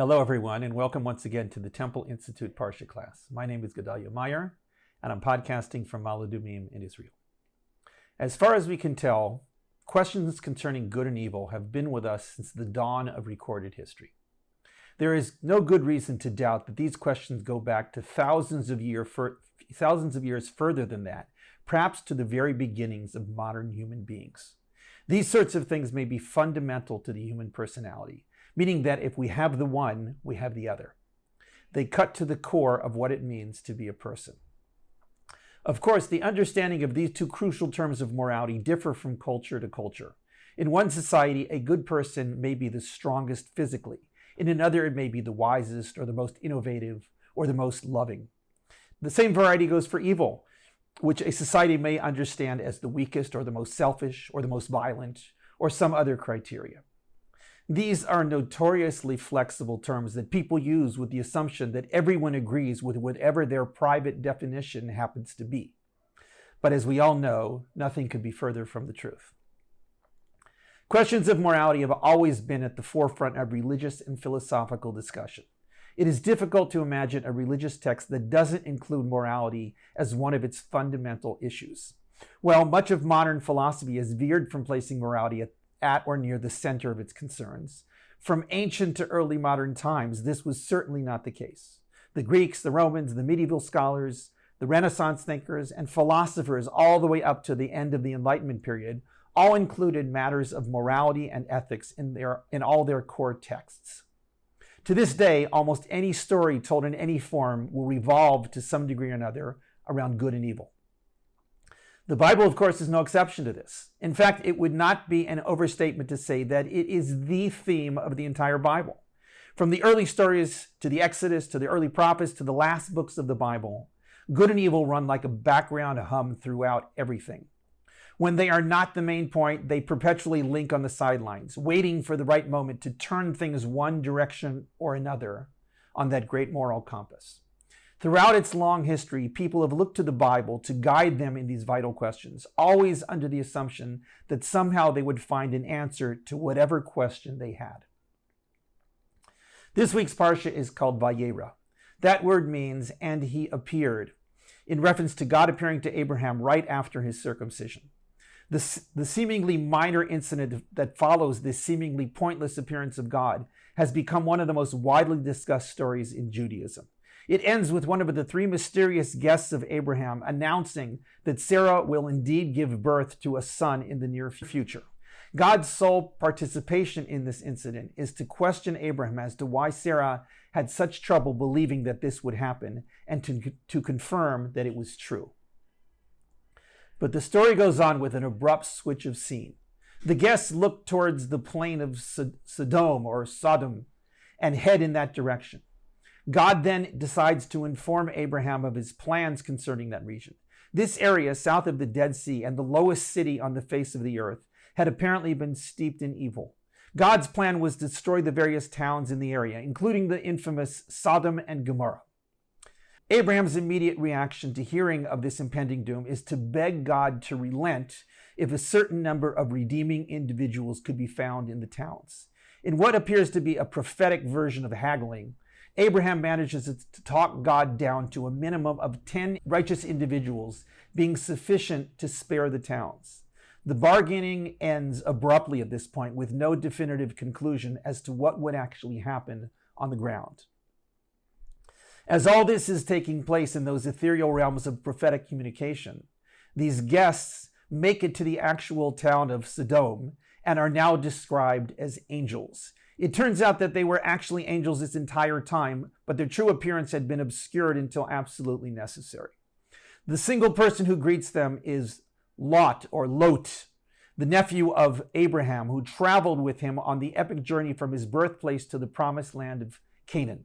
Hello, everyone, and welcome once again to the Temple Institute Parsha class. My name is Gedalia Meyer, and I'm podcasting from Maladumim in Israel. As far as we can tell, questions concerning good and evil have been with us since the dawn of recorded history. There is no good reason to doubt that these questions go back to thousands of years further than that, perhaps to the very beginnings of modern human beings. These sorts of things may be fundamental to the human personality, meaning that if we have the one, we have the other. They cut to the core of what it means to be a person. Of course, the understanding of these two crucial terms of morality differ from culture to culture. In one society, a good person may be the strongest physically. In another, it may be the wisest or the most innovative or the most loving. The same variety goes for evil, which a society may understand as the weakest or the most selfish or the most violent or some other criteria. These are notoriously flexible terms that people use with the assumption that everyone agrees with whatever their private definition happens to be. But as we all know, nothing could be further from the truth. Questions of morality have always been at the forefront of religious and philosophical discussion. It is difficult to imagine a religious text that doesn't include morality as one of its fundamental issues. Well, much of modern philosophy has veered from placing morality at or near the center of its concerns. From ancient to early modern times, this was certainly not the case. The Greeks, the Romans, the medieval scholars, the Renaissance thinkers, and philosophers all the way up to the end of the Enlightenment period all included matters of morality and ethics in all their core texts. To this day, almost any story told in any form will revolve to some degree or another around good and evil. The Bible, of course, is no exception to this. In fact, it would not be an overstatement to say that it is the theme of the entire Bible. From the early stories to the Exodus, to the early prophets, to the last books of the Bible, good and evil run like a background hum throughout everything. When they are not the main point, they perpetually link on the sidelines, waiting for the right moment to turn things one direction or another on that great moral compass. Throughout its long history, people have looked to the Bible to guide them in these vital questions, always under the assumption that somehow they would find an answer to whatever question they had. This week's Parsha is called Vayera. That word means, and he appeared, in reference to God appearing to Abraham right after his circumcision. The seemingly minor incident that follows this seemingly pointless appearance of God has become one of the most widely discussed stories in Judaism. It ends with one of the three mysterious guests of Abraham announcing that Sarah will indeed give birth to a son in the near future. God's sole participation in this incident is to question Abraham as to why Sarah had such trouble believing that this would happen and to confirm that it was true. But the story goes on with an abrupt switch of scene. The guests look towards the plain of Sedome or Sodom and head in that direction. God then decides to inform Abraham of his plans concerning that region. This area south of the Dead Sea and the lowest city on the face of the earth had apparently been steeped in evil. God's plan was to destroy the various towns in the area, including the infamous Sodom and Gomorrah. Abraham's immediate reaction to hearing of this impending doom is to beg God to relent if a certain number of redeeming individuals could be found in the towns. In what appears to be a prophetic version of haggling, Abraham manages to talk God down to a minimum of 10 righteous individuals being sufficient to spare the towns. The bargaining ends abruptly at this point with no definitive conclusion as to what would actually happen on the ground. As all this is taking place in those ethereal realms of prophetic communication, these guests make it to the actual town of Sedome and are now described as angels. It turns out that they were actually angels this entire time, but their true appearance had been obscured until absolutely necessary. The single person who greets them is Lot, the nephew of Abraham, who traveled with him on the epic journey from his birthplace to the promised land of Canaan.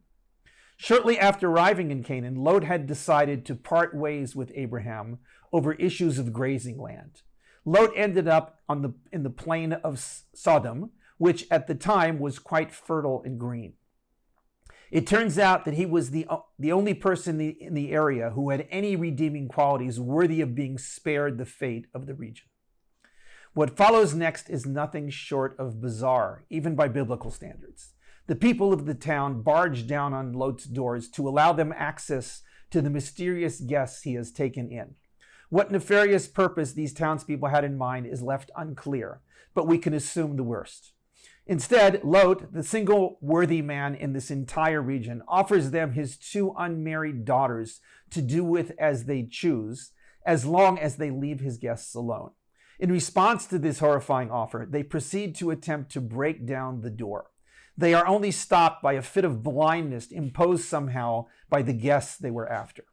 Shortly after arriving in Canaan, Lot had decided to part ways with Abraham over issues of grazing land. Lot ended up in the plain of Sodom, which at the time was quite fertile and green. It turns out that he was the only person in the area who had any redeeming qualities worthy of being spared the fate of the region. What follows next is nothing short of bizarre, even by biblical standards. The people of the town barge down on Lot's doors to allow them access to the mysterious guests he has taken in. What nefarious purpose these townspeople had in mind is left unclear, but we can assume the worst. Instead, Lot, the single worthy man in this entire region, offers them his 2 unmarried daughters to do with as they choose, as long as they leave his guests alone. In response to this horrifying offer, they proceed to attempt to break down the door. They are only stopped by a fit of blindness imposed somehow by the guests they were after.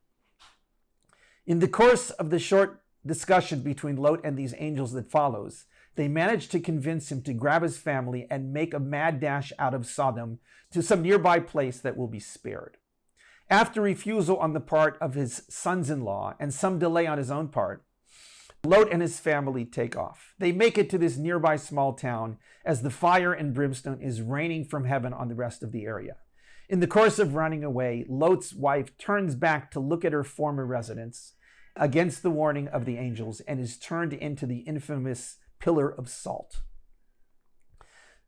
In the course of the short discussion between Lot and these angels that follows, they manage to convince him to grab his family and make a mad dash out of Sodom to some nearby place that will be spared. After refusal on the part of his sons-in-law and some delay on his own part, Lot and his family take off. They make it to this nearby small town as the fire and brimstone is raining from heaven on the rest of the area. In the course of running away, Lot's wife turns back to look at her former residence against the warning of the angels and is turned into the infamous pillar of salt.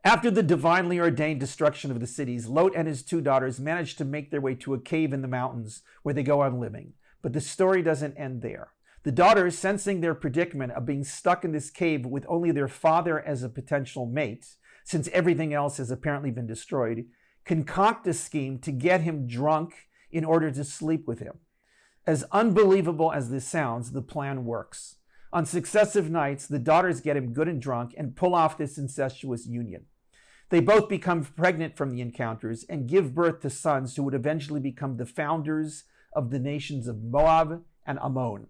After the divinely ordained destruction of the cities, Lot and his 2 daughters manage to make their way to a cave in the mountains where they go on living. But the story doesn't end there. The daughters, sensing their predicament of being stuck in this cave with only their father as a potential mate, since everything else has apparently been destroyed, concoct a scheme to get him drunk in order to sleep with him. As unbelievable as this sounds, the plan works. On successive nights, the daughters get him good and drunk and pull off this incestuous union. They both become pregnant from the encounters and give birth to sons who would eventually become the founders of the nations of Moab and Ammon.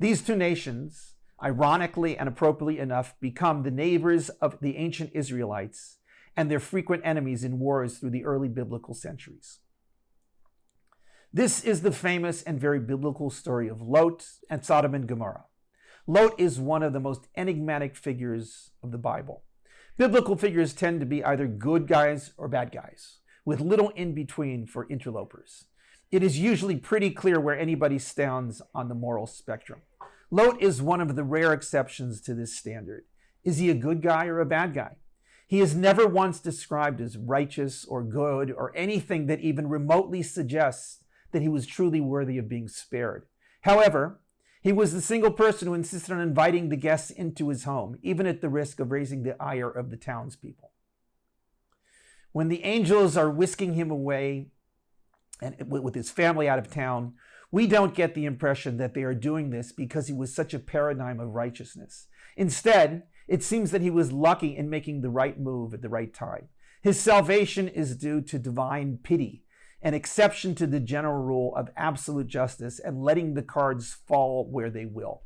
These 2 nations, ironically and appropriately enough, become the neighbors of the ancient Israelites and their frequent enemies in wars through the early biblical centuries. This is the famous and very biblical story of Lot and Sodom and Gomorrah. Lot is one of the most enigmatic figures of the Bible. Biblical figures tend to be either good guys or bad guys, with little in between for interlopers. It is usually pretty clear where anybody stands on the moral spectrum. Lot is one of the rare exceptions to this standard. Is he a good guy or a bad guy? He is never once described as righteous or good or anything that even remotely suggests that he was truly worthy of being spared. However, he was the single person who insisted on inviting the guests into his home, even at the risk of raising the ire of the townspeople. When the angels are whisking him away and with his family out of town, we don't get the impression that they are doing this because he was such a paradigm of righteousness. Instead, it seems that he was lucky in making the right move at the right time. His salvation is due to divine pity, an exception to the general rule of absolute justice and letting the cards fall where they will.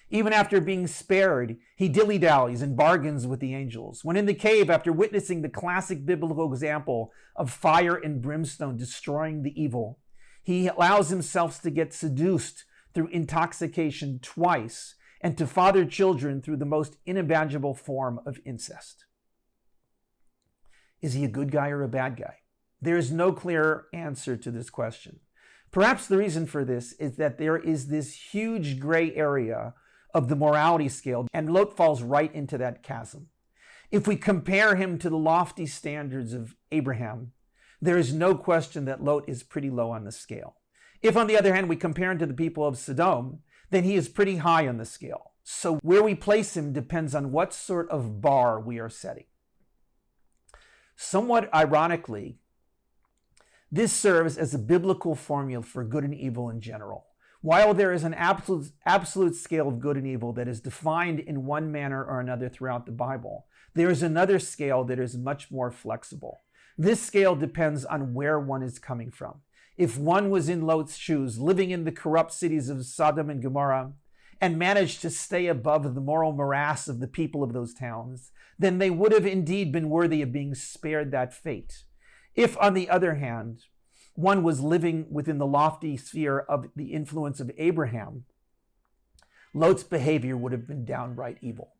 Even after being spared, he dilly-dallies and bargains with the angels. When in the cave, after witnessing the classic biblical example of fire and brimstone destroying the evil, he allows himself to get seduced through intoxication twice and to father children through the most unimaginable form of incest. Is he a good guy or a bad guy? There is no clear answer to this question. Perhaps the reason for this is that there is this huge gray area of the morality scale, and Lot falls right into that chasm. If we compare him to the lofty standards of Abraham, there is no question that Lot is pretty low on the scale. If, on the other hand, we compare him to the people of Sedome, then he is pretty high on the scale. So where we place him depends on what sort of bar we are setting. Somewhat ironically, this serves as a biblical formula for good and evil in general. While there is an absolute scale of good and evil that is defined in one manner or another throughout the Bible, there is another scale that is much more flexible. This scale depends on where one is coming from. If one was in Lot's shoes, living in the corrupt cities of Sodom and Gomorrah, and managed to stay above the moral morass of the people of those towns, then they would have indeed been worthy of being spared that fate. If, on the other hand, one was living within the lofty sphere of the influence of Abraham, Lot's behavior would have been downright evil.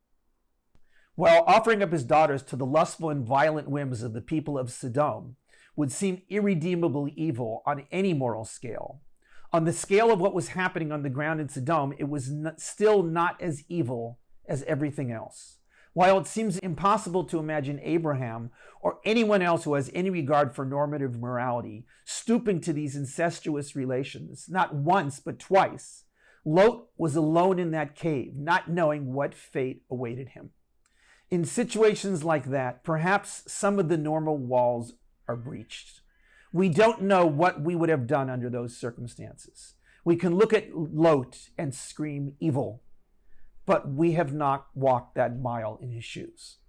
While offering up his daughters to the lustful and violent whims of the people of Sedome would seem irredeemably evil on any moral scale, on the scale of what was happening on the ground in Sedome, it was still not as evil as everything else. While it seems impossible to imagine Abraham or anyone else who has any regard for normative morality stooping to these incestuous relations, not once but twice, Lot was alone in that cave, not knowing what fate awaited him. In situations like that, perhaps some of the normal walls are breached. We don't know what we would have done under those circumstances. We can look at Lot and scream evil, but we have not walked that mile in his shoes.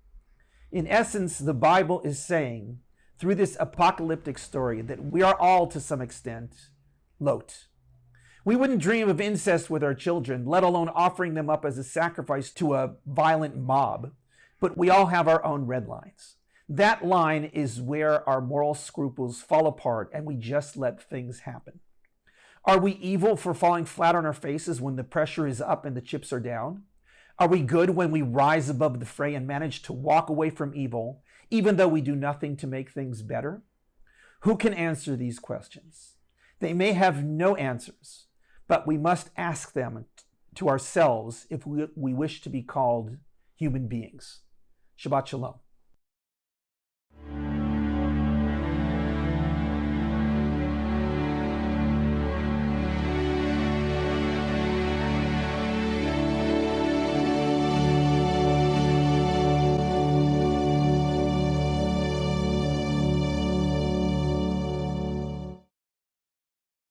In essence, the Bible is saying, through this apocalyptic story, that we are all, to some extent, Lot. We wouldn't dream of incest with our children, let alone offering them up as a sacrifice to a violent mob, but we all have our own red lines. That line is where our moral scruples fall apart and we just let things happen. Are we evil for falling flat on our faces when the pressure is up and the chips are down? Are we good when we rise above the fray and manage to walk away from evil, even though we do nothing to make things better? Who can answer these questions? They may have no answers, but we must ask them to ourselves if we wish to be called human beings. Shabbat Shalom.